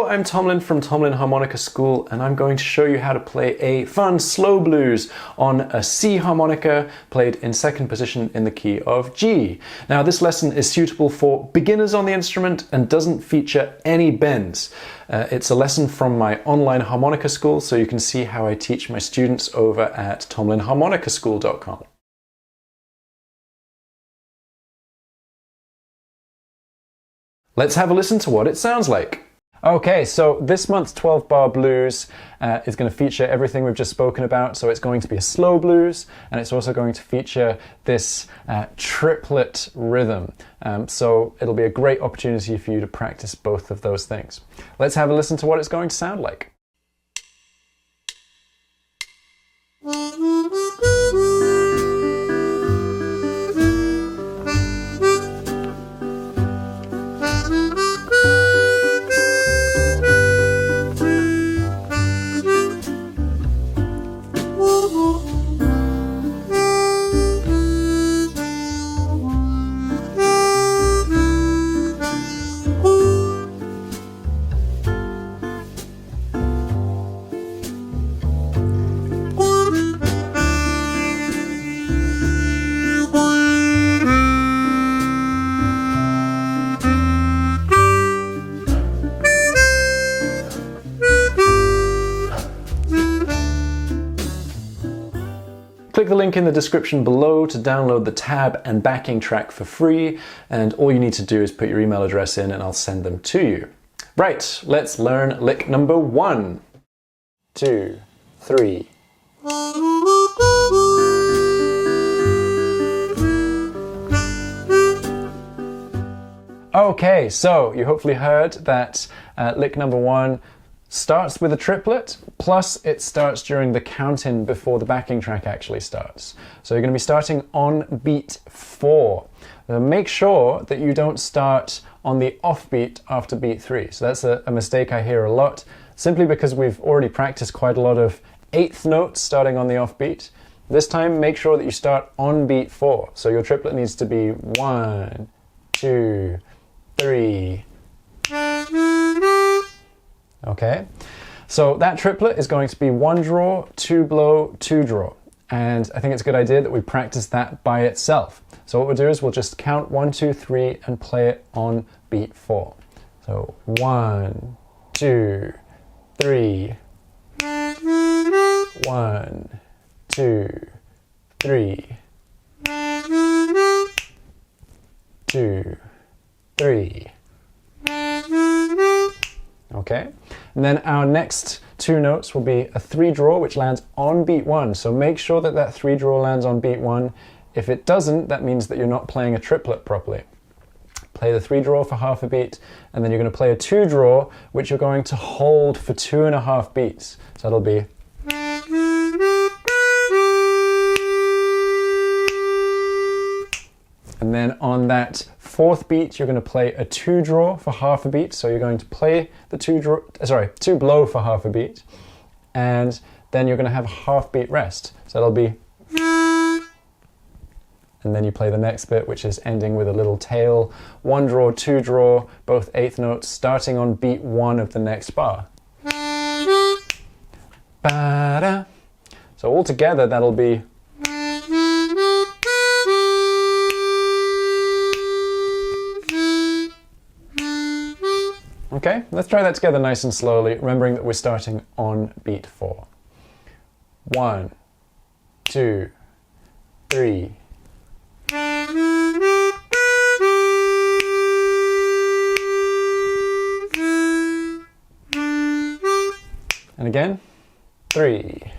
Hello, I'm Tomlin from Tomlin Harmonica School, and I'm going to show you how to play a fun slow blues on a C harmonica played in second position in the key of G. Now this lesson is suitable for beginners on the instrument and doesn't feature any bends. It's a lesson from my online harmonica school, so you can see how I teach my students over at tomlinharmonicaschool.com. Let's have a listen to what it sounds like. Okay, so this month's 12-bar blues is going to feature everything we've just spoken about. So it's going to be a slow blues, and it's also going to feature this triplet rhythm. So it'll be a great opportunity for you to practice both of those things. Let's have a listen to what it's going to sound like. Click the link in the description below to download the tab and backing track for free, and all you need to do is put your email address in and I'll send them to you. Right, let's learn lick number 1, 2, 3. Okay, so you hopefully heard that lick number 1 starts with a triplet, plus it starts during the count-in before the backing track actually starts. So you're going to be starting on beat 4. Now make sure that you don't start on the offbeat after beat 3. So that's a mistake I hear a lot, simply because we've already practiced quite a lot of 8th notes starting on the offbeat. This time make sure that you start on beat 4. So your triplet needs to be 1, 2, 3. Okay, so that triplet is going to be 1 draw, 2 blow, 2 draw. And I think it's a good idea that we practice that by itself. So what we'll do is we'll just count 1, 2, 3 and play it on beat 4. So 1, 2, 3. 1, 2, 3. 2, 3. Okay, and then our next 2 notes will be a 3 draw, which lands on beat 1. So make sure that that 3 draw lands on beat 1. If it doesn't, that means that you're not playing a triplet properly. Play the 3 draw for half a beat, and then you're going to play a 2 draw, which you're going to hold for 2.5 beats. So that'll be. And then on that 4th beat, you're going to play a 2 draw for half a beat. So you're going to play the 2 blow for half a beat, and then you're going to have a half beat rest. So that'll be. And then you play the next bit, which is ending with a little tail. 1 draw, 2 draw, both 8th notes, starting on beat 1 of the next bar. Ba-da. So all together, that'll be. Okay, let's try that together nice and slowly, remembering that we're starting on beat 4. 1, 2, 3. And again, 3.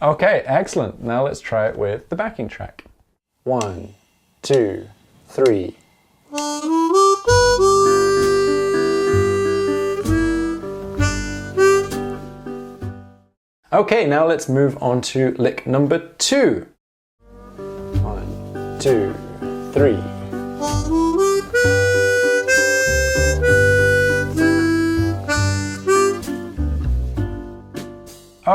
Okay, excellent. Now let's try it with the backing track. 1, 2, 3. Okay, now let's move on to lick number 2. 1, 2, 3.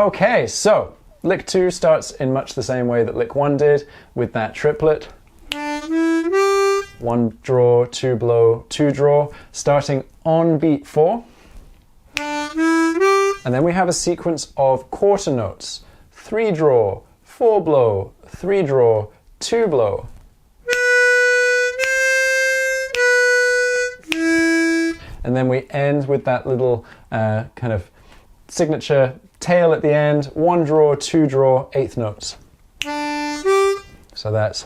Okay, so lick 2 starts in much the same way that lick 1 did, with that triplet. 1 draw, 2 blow, 2 draw, starting on beat 4. And then we have a sequence of quarter notes. 3 draw, 4 blow, 3 draw, 2 blow. And then we end with that little kind of signature tail at the end. 1 draw, 2 draw, 8th notes. So that's...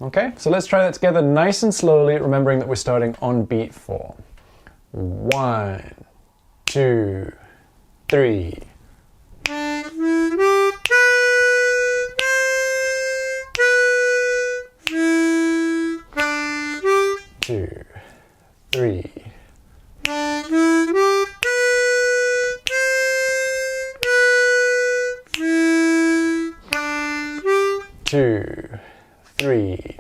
Okay, so let's try that together nice and slowly, remembering that we're starting on beat 4. 1, 2, 3. 2, 3. 2, 3.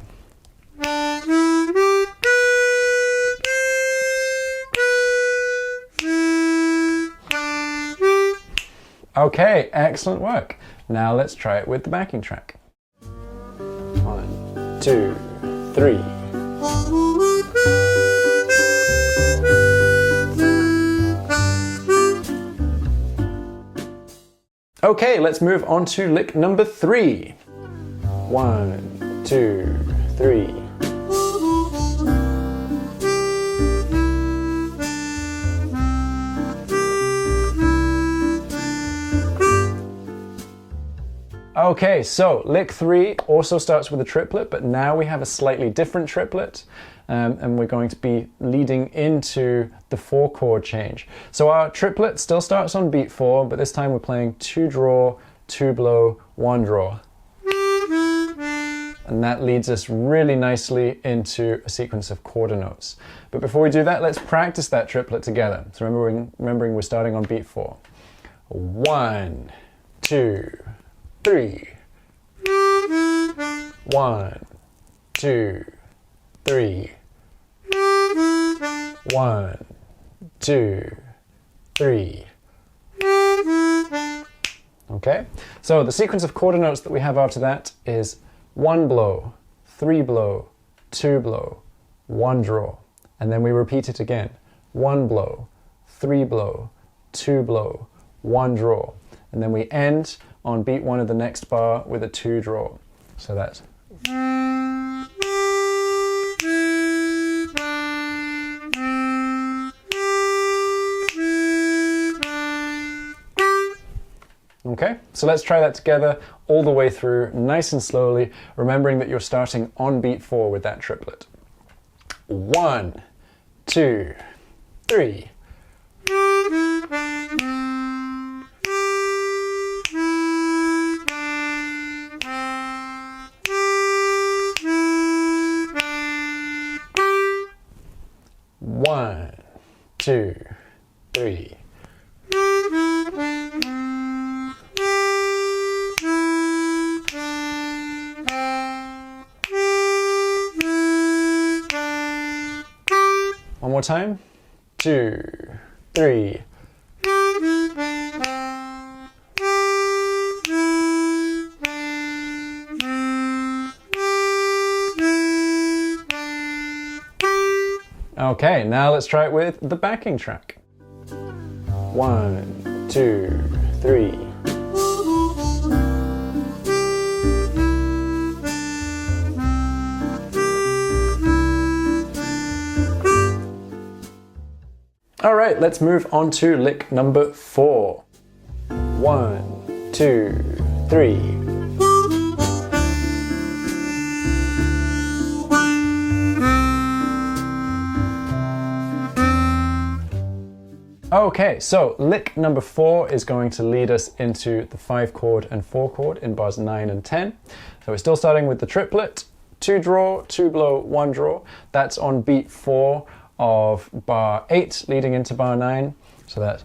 Okay, excellent work. Now let's try it with the backing track. 1, 2, 3. Okay, let's move on to lick number 3. 1, 2, 3. Okay, so lick 3 also starts with a triplet, but now we have a slightly different triplet, and we're going to be leading into the 4-chord change. So our triplet still starts on beat 4, but this time we're playing 2 draw, 2 blow, 1 draw. And that leads us really nicely into a sequence of quarter notes. But before we do that, let's practice that triplet together. So remembering we're starting on beat 4. 1, 2, 3. 1, 2, 3. 1, 2, 3. Okay, so the sequence of quarter notes that we have after that is 1 blow, 3 blow, 2 blow, 1 draw. And then we repeat it again. 1 blow, 3 blow, 2 blow, 1 draw. And then we end on beat 1 of the next bar with a 2 draw. So that's... Okay, so let's try that together all the way through, nice and slowly, remembering that you're starting on beat 4 with that triplet. 1, 2, 3. 1, 2, 3. One more time. 2, 3. Okay, now let's try it with the backing track. 1, 2, 3. All right, let's move on to lick number 4. 1, 2, 3. Okay, so lick number 4 is going to lead us into the 5-chord and 4-chord in bars 9 and 10. So we're still starting with the triplet, 2 draw, 2 blow, 1 draw. That's on beat 4 of bar 8 leading into bar 9. So that.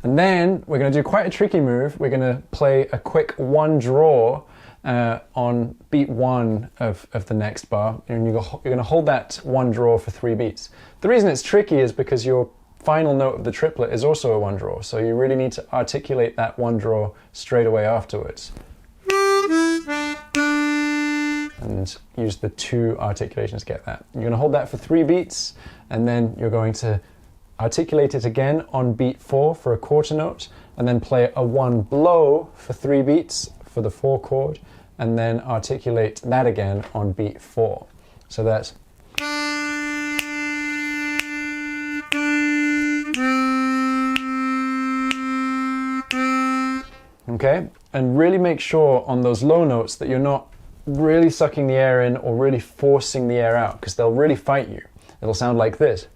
And And then we're going to do quite a tricky move. We're going to play a quick one draw on beat 1 of the next bar, and you're going to hold that one draw for 3 beats. The reason it's tricky is because your final note of the triplet is also a one draw, so you really need to articulate that one draw straight away afterwards. And use the 2 articulations to get that. You're going to hold that for 3 beats, and then you're going to articulate it again on beat 4 for a quarter note, and then play a 1 blow for 3 beats for the 4 chord, and then articulate that again on beat 4. So that's okay, and really make sure on those low notes that you're not really sucking the air in or really forcing the air out, because they'll really fight you. It'll sound like this.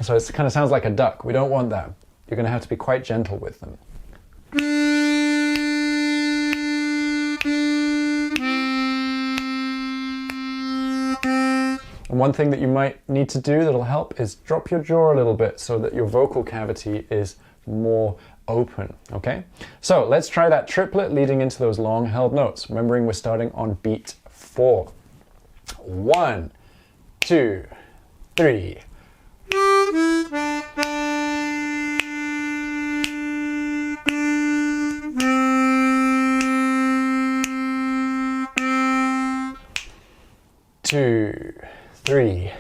So it kind of sounds like a duck. We don't want that. You're going to have to be quite gentle with them. And one thing that you might need to do that'll help is drop your jaw a little bit so that your vocal cavity is more open, okay? So let's try that triplet leading into those long held notes. Remembering we're starting on beat 4. 1, 2, 3. Two, 3.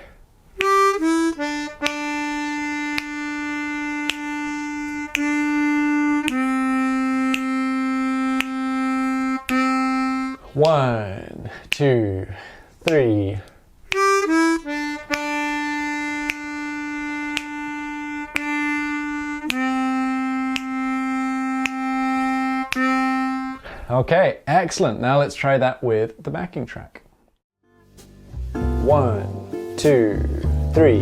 One, 2, 3. Okay, excellent. Now let's try that with the backing track. 1, 2, 3.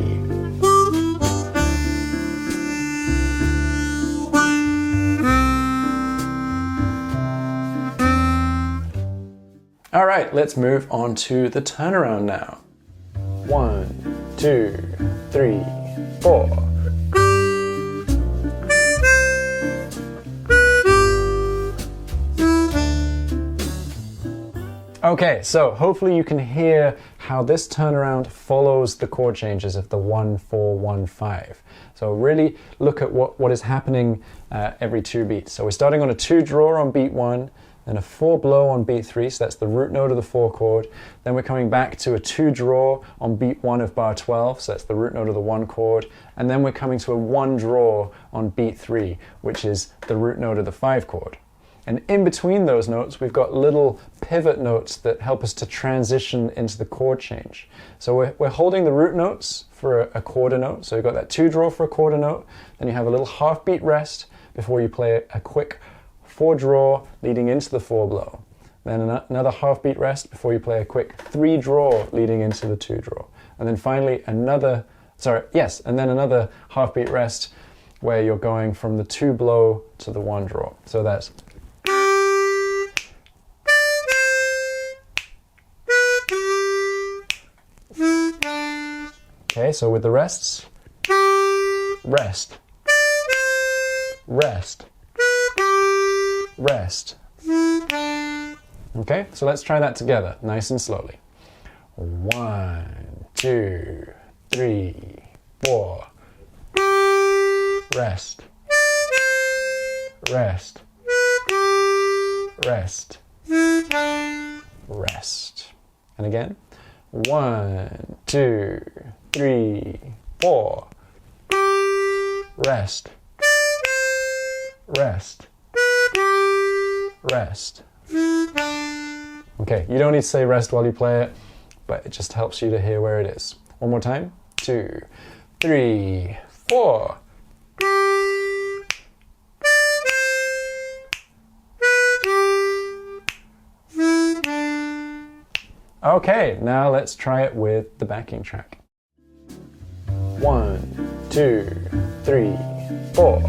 All right, let's move on to the turnaround now. 1, 2, 3, 4. Okay, so hopefully you can hear how this turnaround follows the chord changes of the 1, 4, 1, 5. So really look at what is happening every 2 beats. So we're starting on a 2 draw on beat 1, then a 4 blow on beat 3, so that's the root note of the 4 chord. Then we're coming back to a 2 draw on beat 1 of bar 12, so that's the root note of the 1 chord. And then we're coming to a 1 draw on beat 3, which is the root note of the 5 chord. And in between those notes, we've got little pivot notes that help us to transition into the chord change. So we're holding the root notes for a quarter note. So you've got that 2 draw for a quarter note, then you have a little half beat rest before you play a quick 4 draw leading into the 4 blow. Then another half beat rest before you play a quick 3 draw leading into the 2 draw. And then finally another half beat rest where you're going from the 2 blow to the 1 draw. So that's okay, so with the rests, rest, rest, rest. Okay, so let's try that together, nice and slowly. 1, 2, 3, 4. Rest, rest, rest, rest. And again. 1, 2, 3, 4. Rest, rest, rest. Okay, you don't need to say rest while you play it, but it just helps you to hear where it is. One more time. 2, 3, 4. Okay, now let's try it with the backing track. 1, 2, 3, 4.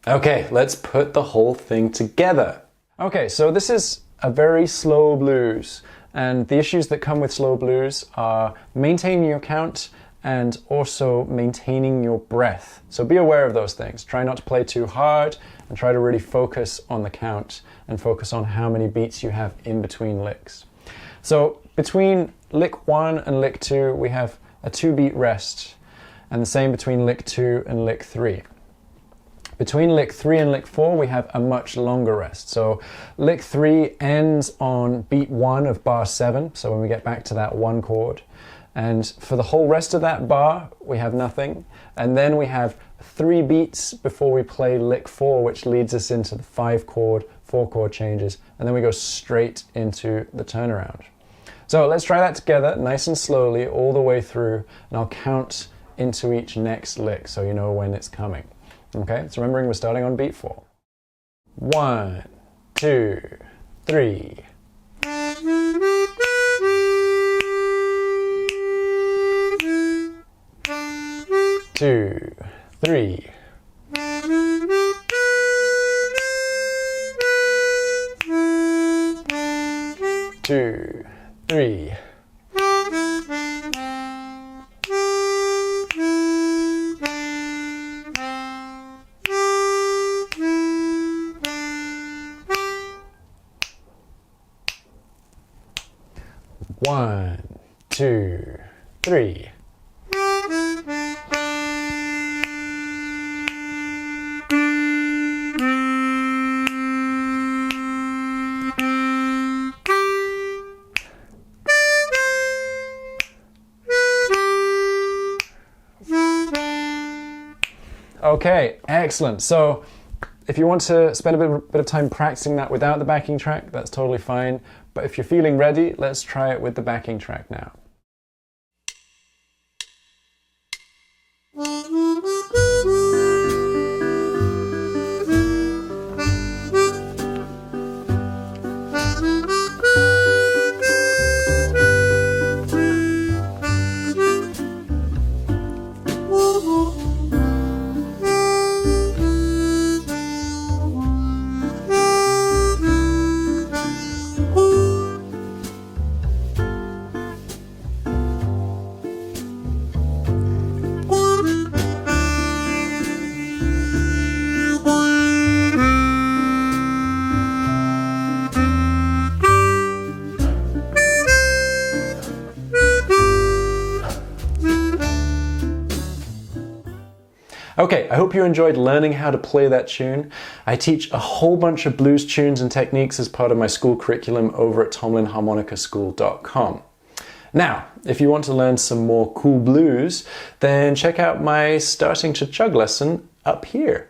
Okay, let's put the whole thing together. Okay, so this is a very slow blues. And the issues that come with slow blues are maintaining your count and also maintaining your breath. So be aware of those things. Try not to play too hard and try to really focus on the count and focus on how many beats you have in between licks. So between lick 1 and lick 2, we have a 2-beat rest, and the same between lick 2 and lick 3. Between lick 3 and lick 4, we have a much longer rest. So lick 3 ends on beat 1 of bar 7, so when we get back to that 1 chord. And for the whole rest of that bar, we have nothing. And then we have 3 beats before we play lick 4, which leads us into the 5 chord, 4 chord changes, and then we go straight into the turnaround. So let's try that together, nice and slowly, all the way through, and I'll count into each next lick so you know when it's coming. Okay, so remembering we're starting on beat 4. 1, 2, 3. 2, 3. 2, 3. 1, 2, 3. Okay, excellent. So if you want to spend a bit of time practicing that without the backing track, that's totally fine. But if you're feeling ready, let's try it with the backing track now. Okay, I hope you enjoyed learning how to play that tune. I teach a whole bunch of blues tunes and techniques as part of my school curriculum over at TomlinHarmonicaschool.com. Now, if you want to learn some more cool blues, then check out my Starting to Chug lesson up here.